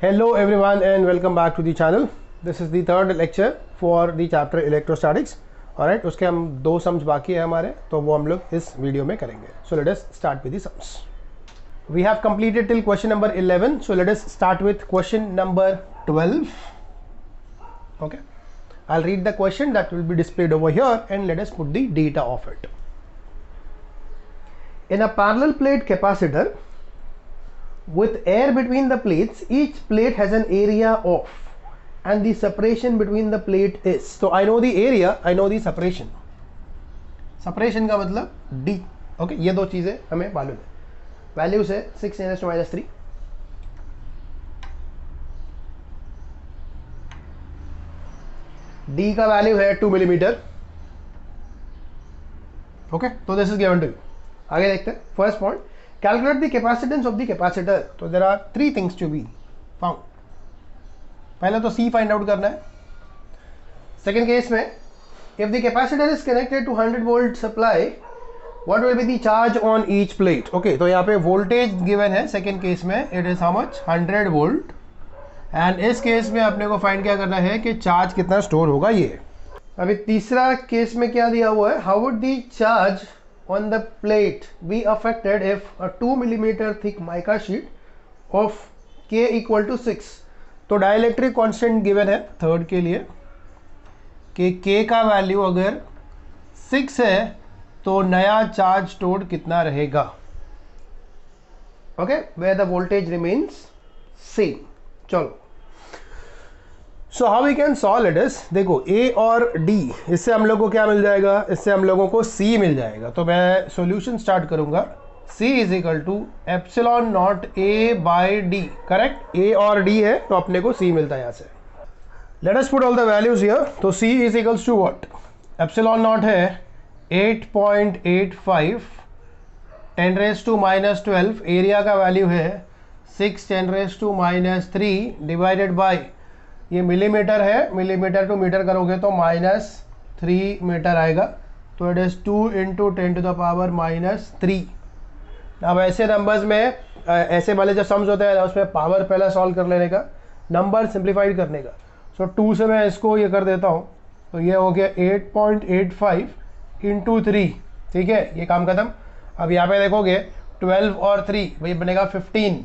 Hello everyone and welcome back to the channel. This is the third lecture for the chapter electrostatics. Alright, उसके हम दो sums बाकी है हमारे, तो वो हम लोग इस वीडियो में करेंगे. So let us start with the sums. We have completed till question number 11. So let us start with question number 12. Okay, I'll read the question that will be displayed over here and let us put the data of it. In a parallel plate capacitor with air between the plates, each plate has an area of and the separation between the plate is. So I know the area, I know the separation. Separation का मतलब D. Okay, ये दो चीजें हमें मालूम है. Values है 6 × 10⁻³ D का वैल्यू है 2 मिलीमीटर. ओके, तो this is given to you. आगे देखते हैं. First point, calculate the capacitance of the capacitor. तो there are three things to be found. पहले तो C find out करना है. सेकेंड केस में, if the capacitor is connected to 100 volt supply, what will be the charge on each plate? Okay, तो यहाँ पे voltage given है. Second case में it is how much? 100 volt. And इस case में अपने को फाइंड क्या करना है कि चार्ज कितना स्टोर होगा ये. अभी तीसरा केस में क्या दिया हुआ है? How would the charge on the plate be affected if a 2 millimeter thick mica sheet of K equal to 6. तो डाइलेक्ट्रिक कांस्टेंट गिवन है थर्ड के लिए कि K का वैल्यू अगर 6 है तो नया चार्ज स्टोर्ड कितना रहेगा. Okay, where the voltage remains same. चलो, so how we can solve it is, देखो A और D, इससे हम लोग को क्या मिल जाएगा? इससे हम लोगों को C मिल जाएगा. तो मैं सॉल्यूशन स्टार्ट करूंगा. C is equal to epsilon not A by D. Correct, A और D है तो अपने को C मिलता है यहाँ से. Let us put all the values here. तो C is equals to what? Epsilon not है 8.85 10⁻⁻12. एरिया का वैल्यू है 6 10⁻⁻³ डिवाइडेड बाई, ये मिलीमीटर है, मिलीमीटर टू मीटर करोगे तो -3 मीटर आएगा. तो इट इज 2 × 10⁻³ अब ऐसे नंबर्स में ऐसे वाले जो सम्स होते हैं उसमें पावर पहले सॉल्व कर लेने का, नंबर सिंप्लीफाइड करने का. सो 2 से मैं इसको ये कर देता हूँ, तो ये हो गया 8.85 × 3. ठीक है, ये काम खत्म. अब यहाँ पे देखोगे 12 और 3 वही बनेगा 15,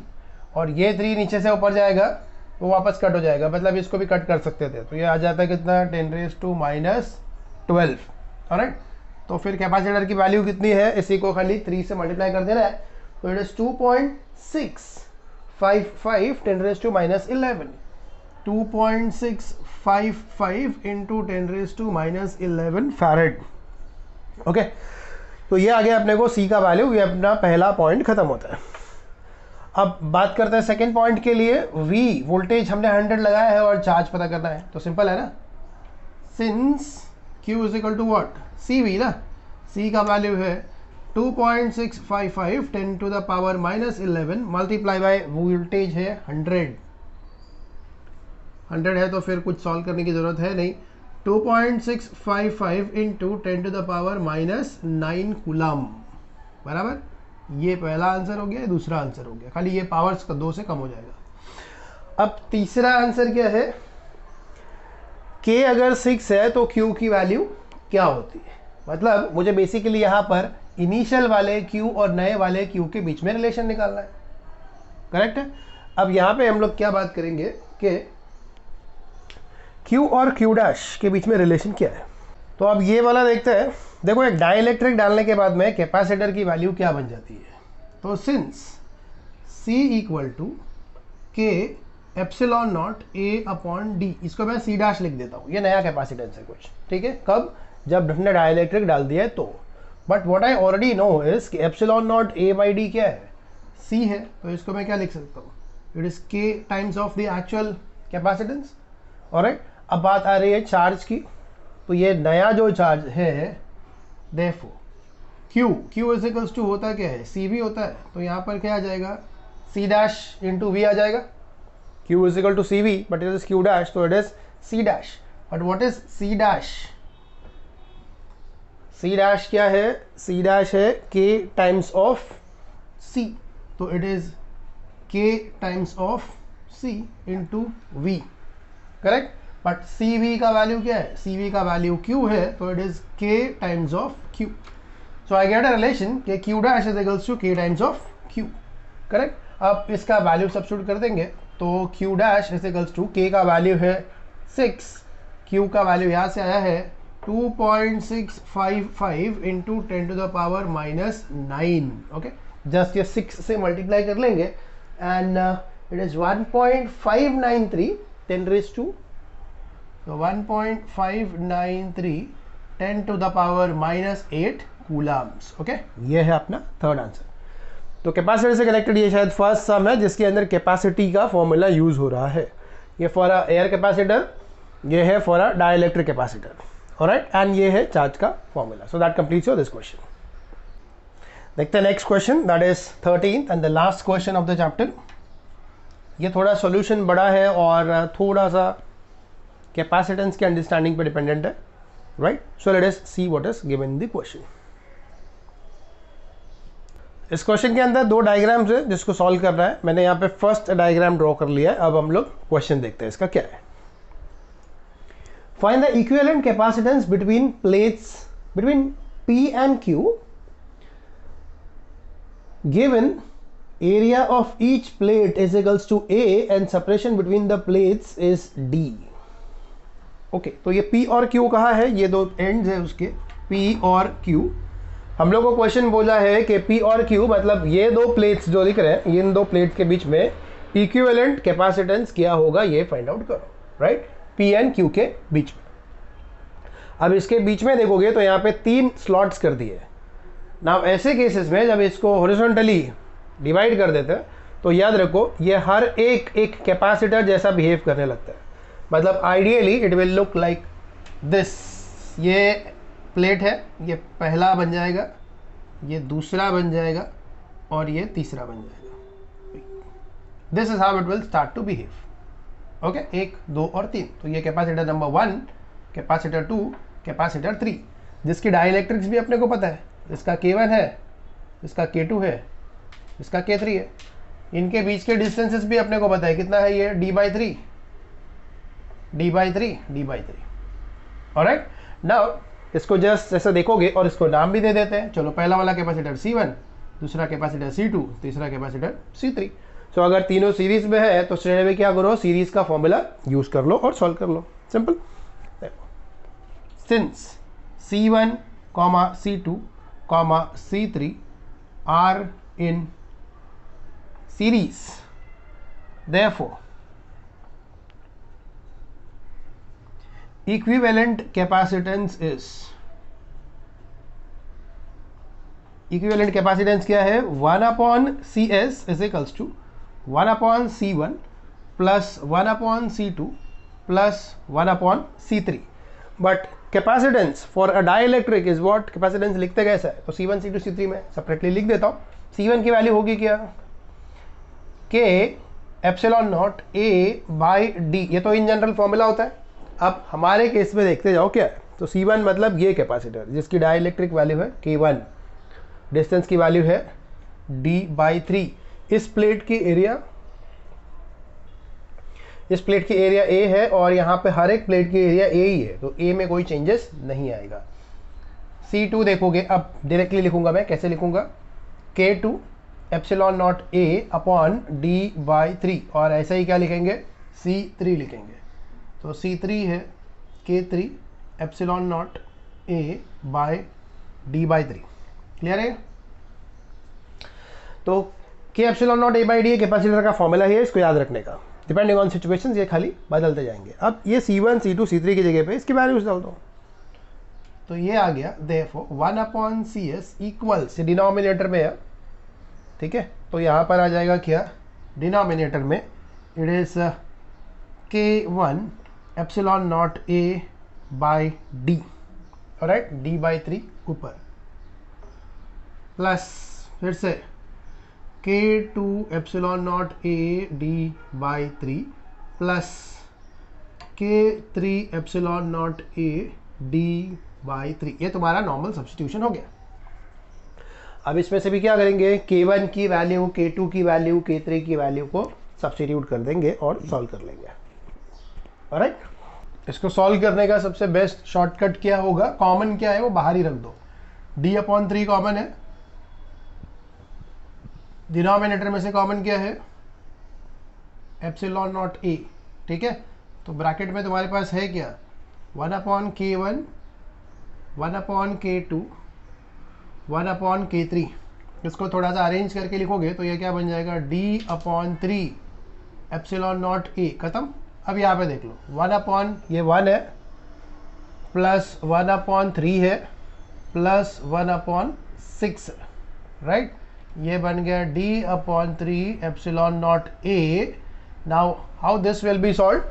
और ये 3 नीचे से ऊपर जाएगा वो वापस कट हो जाएगा, मतलब इसको भी कट कर सकते थे. तो ये आ जाता है कितना? 10⁻12. ऑलराइट, तो फिर कैपेसिटर की वैल्यू कितनी है? इसी को खाली 3 से मल्टीप्लाई कर देना है. तो इट इज 2.655 10⁻11. 2.655 × 10⁻11 फैरेड. ओके, तो ये आ गया अपने को C का वैल्यू. ये अपना पहला पॉइंट खत्म होता है. अब बात करते हैं सेकेंड पॉइंट के लिए. V वोल्टेज हमने 100 लगाया है और चार्ज पता करना है, तो सिंपल है ना. Since Q is equal to what? CV ना. C का वैल्यू है 2.655 10⁻11 मल्टीप्लाई बाय वोल्टेज है 100 है, तो फिर कुछ सॉल्व करने की जरूरत है नहीं. 2.655 × 10⁻⁹ कूलम बराबर. ये पहला आंसर हो गया, दूसरा आंसर हो गया. खाली ये पावर्स का 2 से कम हो जाएगा. अब तीसरा आंसर क्या है? K अगर 6 है तो Q की वैल्यू क्या होती है? मतलब मुझे बेसिकली यहाँ पर इनिशियल वाले Q और नए वाले Q के बीच में रिलेशन निकालना है. करेक्ट है. अब यहाँ पे हम लोग क्या बात करेंगे कि Q और Q' के बीच में रिलेशन क्या है. तो अब ये वाला देखते हैं. देखो, एक डाइलेक्ट्रिक डालने के बाद में कैपेसिटर की वैल्यू क्या बन जाती है? तो since C equal to K epsilon not A/D, इसको मैं C' लिख देता हूँ. ये नया कैपेसिटेंस है कुछ. ठीक है, कब? जब हमने डाइलेक्ट्रिक डाल दिया है तो. But what I already know is कि एप्सिलॉन नॉट A/D क्या है? C है. तो इसको मैं क्या लिख सकता हूँ? It is K times of the actual capacitance. Alright, अब बात आ रही है चार्ज की. तो ये नया जो चार्ज है, therefore Q is equals to होता क्या है? CV होता है. तो यहाँ पर क्या आ जाएगा? C' × V आ जाएगा. Q is equal to CV but it is Q', तो it is C'. But what is C'? C' क्या है? C' है K टाइम्स ऑफ C. तो it is K times of C into V, correct. But C V का वैल्यू क्या है, C V का वैल्यू Q है, तो it is K times of Q। So I get a relation कि Q dash is equals to K times of Q, correct. अब इसका वैल्यू सब्स्टिट्यूट कर देंगे, तो Q dash is equals to K का वैल्यू है 6, Q का value यहाँ से आया है 2.655 into 10 to the power minus 9, okay. Just ये 6 से मल्टीप्लाई कर लेंगे and it is 1.593 10 raise to, so 1.593 10 to the power minus 8 coulombs, okay. ये है अपना थर्ड आंसर। तो कैपेसिटर से कनेक्टेड ये शायद फर्स्ट सम है जिसके अंदर कैपेसिटी का फॉर्मूला यूज हो रहा है। ये फॉर अ एयर कैपेसिटर, ये है for a dielectric capacitor, alright, and ये है चार्ज का formula. So that completes your this question. देखते हैं next question, that is 13th and the last question of the chapter. ये थोड़ा सॉल्यूशन बड़ा है और थोड़ा सा कैपेसिटेंस के अंडरस्टैंडिंग पे डिपेंडेंट है, right. So let us see what is given in the question. इस क्वेश्चन के अंदर 2 डायग्राम्स है जिसको सॉल्व करना है। मैंने यहाँ पे फर्स्ट डायग्राम ड्रॉ कर लिया है। अब हम लोग क्वेश्चन देखते हैं इसका क्या है। Find the equivalent capacitance between plates between P and Q given area of each plate is equals to A and separation between the plates is D। Okay, तो ये P और Q कहाँ है, ये 2 एंड्स है उसके, P और Q। हम लोग को क्वेश्चन बोला है कि P और Q मतलब ये 2 प्लेट्स जो दिख रहे हैं, इन 2 प्लेट्स के बीच में इक्विवेलेंट कैपेसिटेंस क्या होगा ये फाइंड आउट करो, राइट। P एंड Q के बीच में। अब इसके बीच में देखोगे तो यहाँ पे 3 स्लॉट्स कर दिए। नाउ ऐसे केसेस में जब इसको हॉरिजॉन्टली डिवाइड कर देते हैं तो याद रखो ये हर एक कैपेसिटर जैसा बिहेव करने लगता है। मतलब ideally it will look like this. ये प्लेट है, ये पहला बन जाएगा, ये दूसरा बन जाएगा और ये तीसरा बन जाएगा। This is how it will start to behave, okay. 1 2 और 3। तो ये कैपेसिटर नंबर 1, कैपेसिटर 2, कैपेसिटर 3, जिसकी डाइलेक्ट्रिक्स भी अपने को पता है। इसका K1 है, इसका K2 है, इसका K3 है। इनके बीच के डिस्टेंसेस भी अपने को पता है, कितना है ये D/3, D/3, D/3, alright. Now इसको जस्ट ऐसा देखोगे और इसको नाम भी दे देते हैं। चलो, पहला वाला कैपेसिटर C1, दूसरा कैपेसिटर C2, तीसरा कैपेसिटर C3। सो अगर तीनों सीरीज में है तो स्ट्रेट में क्या करो, सीरीज का फॉर्मूला यूज कर लो और सॉल्व कर लो, simple. Since C1, C2, C3 are in series, therefore equivalent capacitance क्या है, 1/CS is equals to 1/C1 plus 1/C2 plus 1/C3। But capacitance for a dielectric is what, capacitance लिखते कैसा है, तो C1 C2 C3 में separately लिख देता हूँ। C1 की वैल्यू होगी क्या, K एप्सिलॉन नॉट A/D, ये तो इन जनरल फॉर्मूला होता है। अब हमारे केस में देखते जाओ क्या है। तो C1 मतलब ये कैपेसिटर जिसकी डाइलेक्ट्रिक वैल्यू है K1, डिस्टेंस की वैल्यू है D/3। इस प्लेट की एरिया A है और यहाँ पे हर एक प्लेट की एरिया A ही है, तो A में कोई चेंजेस नहीं आएगा। C2 देखोगे, अब डायरेक्टली लिखूंगा मैं, कैसे लिखूंगा, K2 epsilon not A upon D/3, और ऐसा ही क्या लिखेंगे, C3 लिखेंगे। तो C3 है K3 epsilon not A/D/3, clear है। तो K epsilon not A/D capacitor का फॉर्मूला है, इसको याद रखने का। डिपेंडिंग ऑन सिचुएशंस ये खाली बदलते जाएंगे। अब ये C1 C2 C3 की जगह पे इसकी वैल्यूज डाल दो, तो ये आ गया therefore 1/CS इक्वल्स, डिनोमिनेटर में है, ठीक है। तो यहाँ पर आ जाएगा क्या, डिनोमिनेटर में it is K1 epsilon not A/D, alright, D/3 ऊपर, प्लस फिर से K2 epsilon not A/D/3 plus K3 epsilon not A/D/3। ये तुम्हारा नॉर्मल सब्स्टिट्यूशन हो गया। अब इसमें से भी क्या करेंगे, K1 की वैल्यू, K2 की वैल्यू, K3 की वैल्यू को सब्स्टिट्यूट कर देंगे और सॉल्व कर लेंगे। ऑलराइट, इसको सॉल्व करने का सबसे बेस्ट शॉर्टकट क्या होगा, कॉमन क्या है वो बाहर ही रख दो। d/3 कॉमन है, डिनोमिनेटर में से कॉमन क्या है, एप्सिलॉन नॉट a, ठीक है। तो ब्रैकेट में तुम्हारे पास है क्या, 1/k1, 1/k2, 1/k3। इसको थोड़ा सा अरेंज करके लिखोगे तो ये क्या बन जाएगा, d/3 एप्सिलॉन नॉट a, खत्म। अब यहाँ पे देख लो, ये 1 है प्लस 1/3 है प्लस 1/6 है, राइट। ये बन गया d/3 epsilon not a। Now how this will be solve,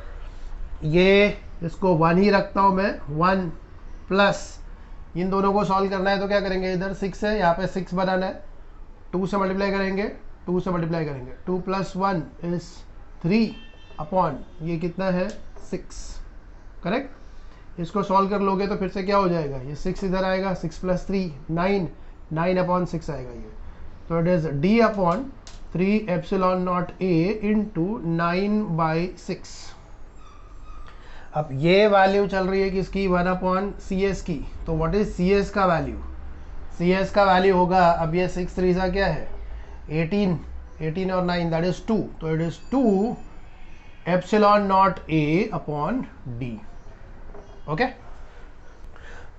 ये इसको 1 ही रखता हूँ मैं, 1 प्लस इन दोनों को सॉल्व करना है तो क्या करेंगे, इधर 6 है, यहाँ पे 6 बनाना है, 2 से मल्टीप्लाई करेंगे, 2 से मल्टीप्लाई करेंगे, 2 + 1 इज 3 अपॉन ये कितना है 6, करेक्ट। इसको सॉल्व कर लोगे तो फिर से क्या हो जाएगा, ये 6 इधर आएगा, 6 + 3 9, 9/6 आएगा ये। तो it is d/3 epsilon not a into 9/6। अब ये वैल्यू चल रही है किसकी, 1/CS की। तो व्हाट इज CS का वैल्यू, CS का वैल्यू होगा, अब ये 6 3 सा क्या है 18, 18 और 9 दैट इज 2, तो it is 2 epsilon not a upon d। Okay,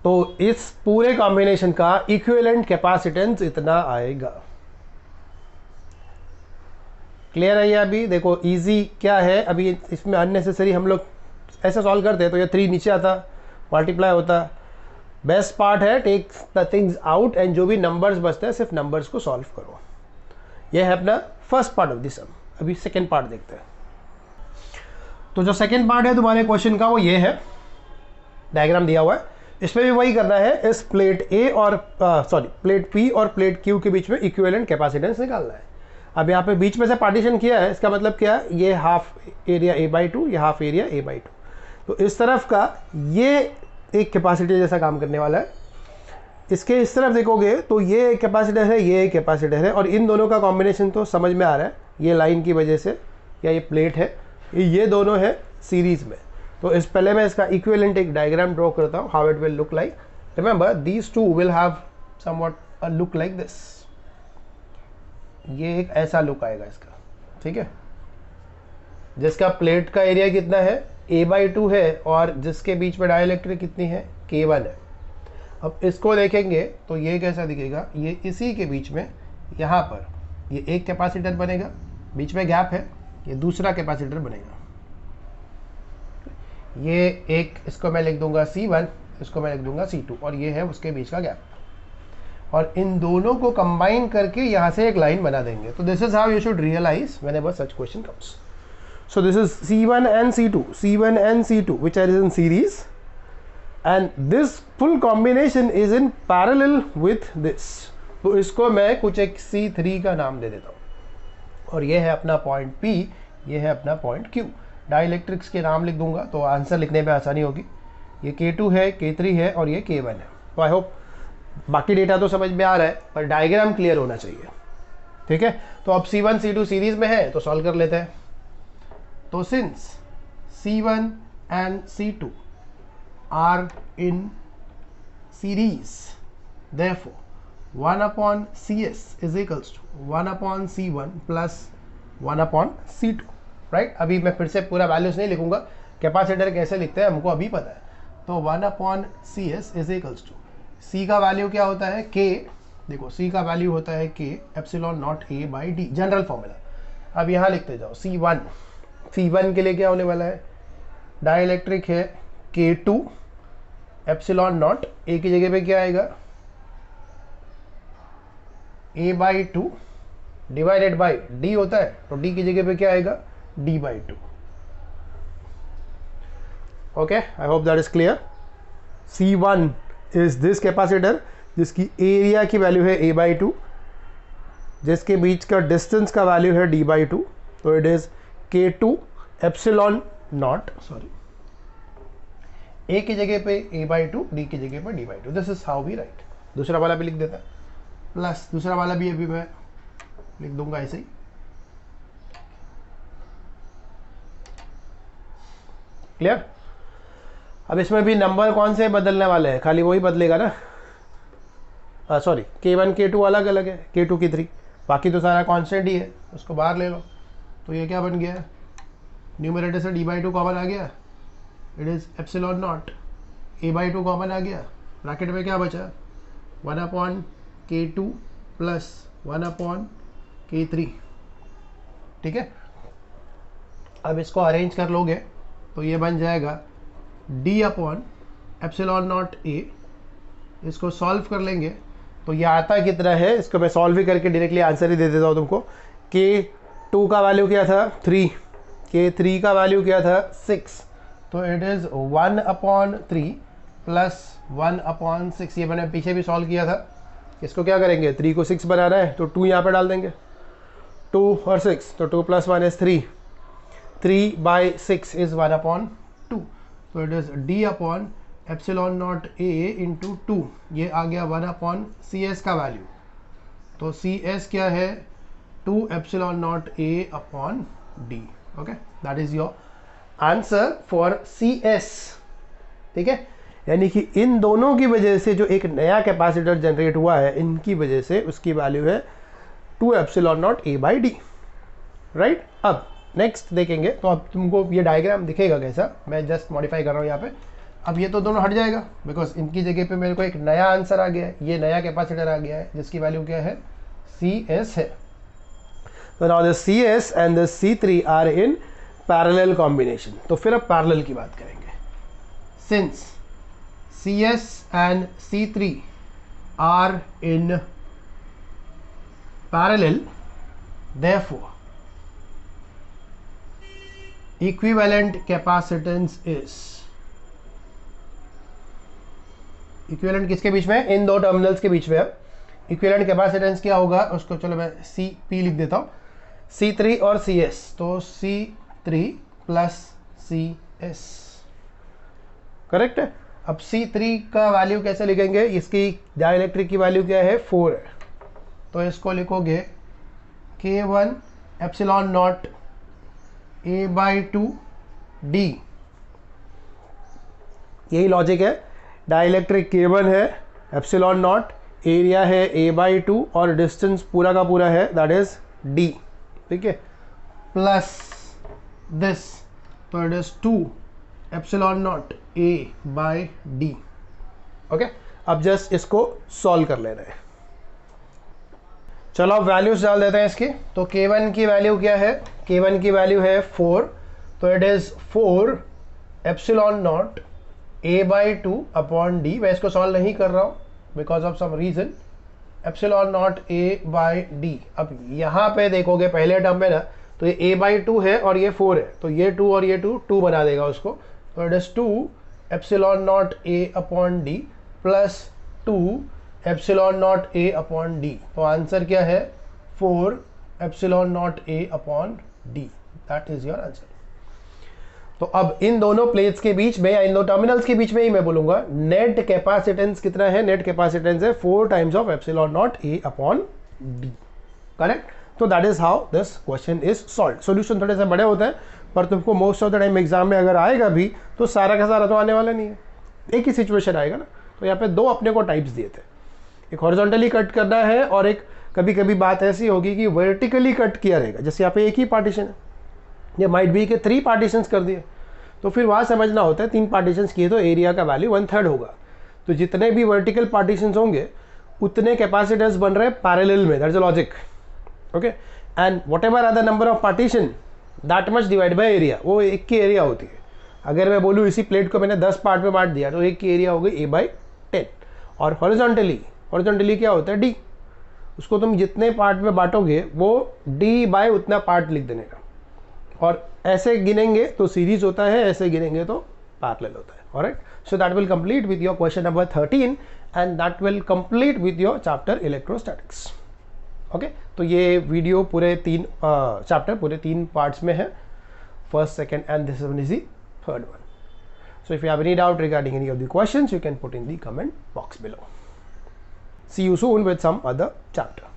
तो इस पूरे कॉम्बिनेशन का इक्विवेलेंट कैपेसिटेंस इतना आएगा। क्लियर है ये? अभी देखो इजी क्या है, अभी इसमें अननेसेसरी हम लोग ऐसे सॉल्व करते हैं तो ये 3 नीचे आता, मल्टीप्लाई होता। बेस्ट पार्ट है take the things out and जो भी नंबर्स बचते हैं सिर्फ नंबर्स को सॉल्व करो। ये है अपना फर्स्ट पार्ट ऑफ दिस सम। अभी सेकेंड पार्ट देखते हैं। तो जो सेकेंड पार्ट है तुम्हारे क्वेश्चन का वो ये है, डायग्राम दिया हुआ है, इसमें भी वही करना है, इस प्लेट A और प्लेट P और प्लेट Q के बीच में इक्विवेलेंट कैपेसिटेंस निकालना है। अब यहाँ पे बीच में से पार्टीशन किया है, इसका मतलब क्या है, ये हाफ एरिया A/2, ये हाफ एरिया A/2। तो इस तरफ का ये एक कैपेसिटर जैसा काम करने वाला है, इसके इस तरफ देखोगे तो ये एक कैपेसिटर है, ये एक कैपेसिटर है, और इन दोनों का कॉम्बिनेशन तो समझ में आ रहा है, ये लाइन की वजह से, या ये प्लेट है, ये दोनों है सीरीज में। तो इस पहले मैं इसका इक्विवेलेंट एक डायग्राम ड्रॉ करता हूँ, how it will look like. Remember these two will have somewhat a look like this, ये एक ऐसा लुक आएगा इसका, ठीक है, जिसका प्लेट का एरिया कितना है A/2 है, और जिसके बीच में डाइलेक्ट्रिक कितनी है K1 है। अब इसको देखेंगे तो ये कैसा दिखेगा, ये इसी के बीच में यहाँ पर ये एक कैपेसिटर बनेगा, बीच में गैप है, ये दूसरा कैपेसिटर बनेगा, ये एक, इसको मैं लिख दूंगा C1, इसको मैं लिख दूंगा C2, और ये है उसके बीच का गैप, और इन दोनों को कंबाइन करके यहाँ से एक लाइन बना देंगे। तो this is how you should realise whenever such question comes. So this is C1 and C2 which are in series, and this full combination is in parallel with this। तो इसको मैं कुछ एक C3 का नाम दे देता हूँ, और ये है अपना पॉइंट P, ये है अपना पॉइंट Q। डाइलेक्ट्रिक्स के नाम लिख दूंगा तो आंसर लिखने में आसानी होगी। ये K2 है, K3 है, और ये K1 है। तो आई होप बाकी डेटा तो समझ में आ रहा है, पर डायग्राम क्लियर होना चाहिए, ठीक है। तो अब C1 C2 सीरीज में है तो सॉल्व कर लेते हैं। तो since C1 and C2 are in series, therefore 1/CS is equals to 1/C1 plus 1/C2, right. अभी मैं फिर से पूरा वैल्यूज नहीं लिखूंगा, कैपेसिटर कैसे लिखते हैं हमको अभी पता है। तो 1/CS is equals to, C का वैल्यू क्या होता है K, देखो C का वैल्यू होता है K epsilon not A/D, general formula. अब यहाँ लिखते जाओ C1 के लिए क्या होने वाला है, डाइलेक्ट्रिक है K2 एप्सिलॉन नॉट, A की जगह पे क्या आएगा A/2 डिवाइडेड बाई D होता है, तो D की जगह पे क्या आएगा D/2। Okay, I hope that is clear. C1 is this capacitor जिसकी एरिया की वैल्यू है A/2, जिसके बीच का डिस्टेंस का वैल्यू है D/2, तो it is K2 epsilon not, A की जगह पे A/2, D की जगह पे D/2। This is how we write. दूसरा वाला भी लिख देता है, प्लस दूसरा वाला भी अभी मैं लिख दूंगा ऐसे ही, क्लियर? अब इसमें भी नंबर कौन से बदलने वाले हैं, खाली वही बदलेगा ना, सॉरी K1 K2 अलग अलग है, K2 K3, बाकी तो सारा कांस्टेंट ही है, उसको बाहर ले लो। तो ये क्या बन गया, न्यूमरेटर से d/2 कॉमन आ गया, it is epsilon naught, a/2 common आ गया, ब्रैकेट में क्या बचा 1/K2 प्लस 1/K3, ठीक है। अब इसको अरेंज कर लोगे तो ये बन जाएगा d/एप्सिलॉन नॉट a, इसको सॉल्व कर लेंगे तो ये आता कितना है, इसको मैं सॉल्व ही करके डायरेक्टली आंसर ही दे देता हूँ तुमको। K2 का वैल्यू क्या था 3, K3 का वैल्यू क्या था 6, तो इट इज़ 1/3 प्लस 1/6। ये मैंने पीछे भी सॉल्व किया था। इसको क्या करेंगे, 3 को 6 बनाना है तो 2 यहाँ पे डाल देंगे, 2 और 6, तो 2 + 1 is 3, 3/6 is 1/2, तो इट इज़ d/एप्सिलॉन नॉट a इंटू 2, ये आ गया 1/CS का वैल्यू, तो CS क्या है 2 epsilon not a/d। Okay, that is your answer for CS, ठीक है। यानी कि इन दोनों की वजह से जो एक नया कैपेसिटर जनरेट हुआ है, इनकी वजह से उसकी वैल्यू है 2 एप्सिलॉन नॉट a/d, राइट। अब नेक्स्ट देखेंगे तो अब तुमको ये डायग्राम दिखेगा कैसा, मैं जस्ट मॉडिफाई कर रहा हूँ यहाँ पे। अब ये तो दोनों हट जाएगा बिकॉज इनकी जगह पे मेरे को एक नया आंसर आ गया है, ये नया कैपेसिटर आ गया है जिसकी वैल्यू क्या है CS है। तो now the CS and the C3 are in parallel combination. तो फिर अब पैरेलल की बात करेंगे। Since CS and C3 are in parallel, therefore equivalent capacitance is, equivalent किसके बीच में, इन दो टर्मिनल्स के बीच में। अब इक्विवेलेंट कैपेसिटेंस क्या होगा, उसको चलो मैं CP लिख देता हूँ, C3 और CS, तो C3 प्लस CS, करेक्ट है। अब C3 का वैल्यू कैसे लिखेंगे, इसकी डाइलेक्ट्रिक की वैल्यू क्या है 4 है, तो इसको लिखोगे K1 एप्सिलॉन नॉट a/2d, यही लॉजिक है। डाइलेक्ट्रिक K1 है, एप्सिलॉन नॉट, एरिया है a/2 और डिस्टेंस पूरा का पूरा है दैट इज d, ठीक है, प्लस दिस, तो it is 2 epsilon not a/d। Okay, अब जस्ट इसको सॉल्व कर लेना है। चलो अब वैल्यूज डाल देते हैं इसकी। तो K1 की वैल्यू क्या है, K1 की वैल्यू है 4, तो it is 4 epsilon not a/2/d। मैं इसको सॉल्व नहीं कर रहा हूँ because of some reason, epsilon not a/d। अब यहाँ पे देखोगे पहले टर्म में ना, तो ये a/2 है और ये 4 है, तो ये 2 और ये 2 बना देगा उसको, तो it is 2 epsilon not a/d plus 2 epsilon not a/d। तो आंसर क्या है 4 epsilon not a/d, that is your answer. तो अब इन दोनों प्लेट्स के बीच में या इन दो टर्मिनल्स के बीच में ही मैं बोलूंगा नेट कैपेसिटेंस कितना है, नेट कैपेसिटेंस है 4 times of epsilon not a/d, correct. तो that is how this question is solve. Solution थोड़े से बड़े होते हैं पर तुमको most of the time exam में अगर आएगा भी तो सारा का सारा तो आने वाला नहीं है, एक ही सिचुएशन आएगा ना। तो यहाँ पे दो अपने को टाइप्स दिए थे, एक हॉरिजॉन्टली कट करना है और एक कभी कभी बात ऐसी होगी कि वर्टिकली कट किया रहेगा। जैसे यहाँ पे एक ही पार्टीशन है, ये माइट बी के 3 पार्टीशंस कर दिए, तो फिर वहाँ समझना होता है 3 पार्टीशंस किए तो एरिया का वैल्यू 1/3 होगा। तो जितने भी वर्टिकल पार्टीशंस होंगे उतने कैपेसिटर्स बन रहे हैं पैरेलल में, that's the logic, okay. And whatever are the number of partition that much divide by area, वो एक की एरिया होती है। अगर मैं बोलूँ इसी प्लेट को मैंने 10 पार्ट में बांट दिया तो एक की एरिया हो गई a/10। और हॉरिजॉन्टली क्या होता है d, उसको तुम जितने पार्ट में बांटोगे वो d/ उतना पार्ट लिख देने का। और ऐसे गिनेंगे तो सीरीज होता है, ऐसे गिनेंगे तो पैरेलल होता है, alright. So that will complete with your question number 13 and that will complete with your chapter electrostatics, okay. तो ये वीडियो पूरे 3 चैप्टर पूरे 3 पार्ट्स में है, first, second and this one is the third one. So if you have any doubt regarding any of the questions, you can put in the comment box below. See you soon with some other chapter.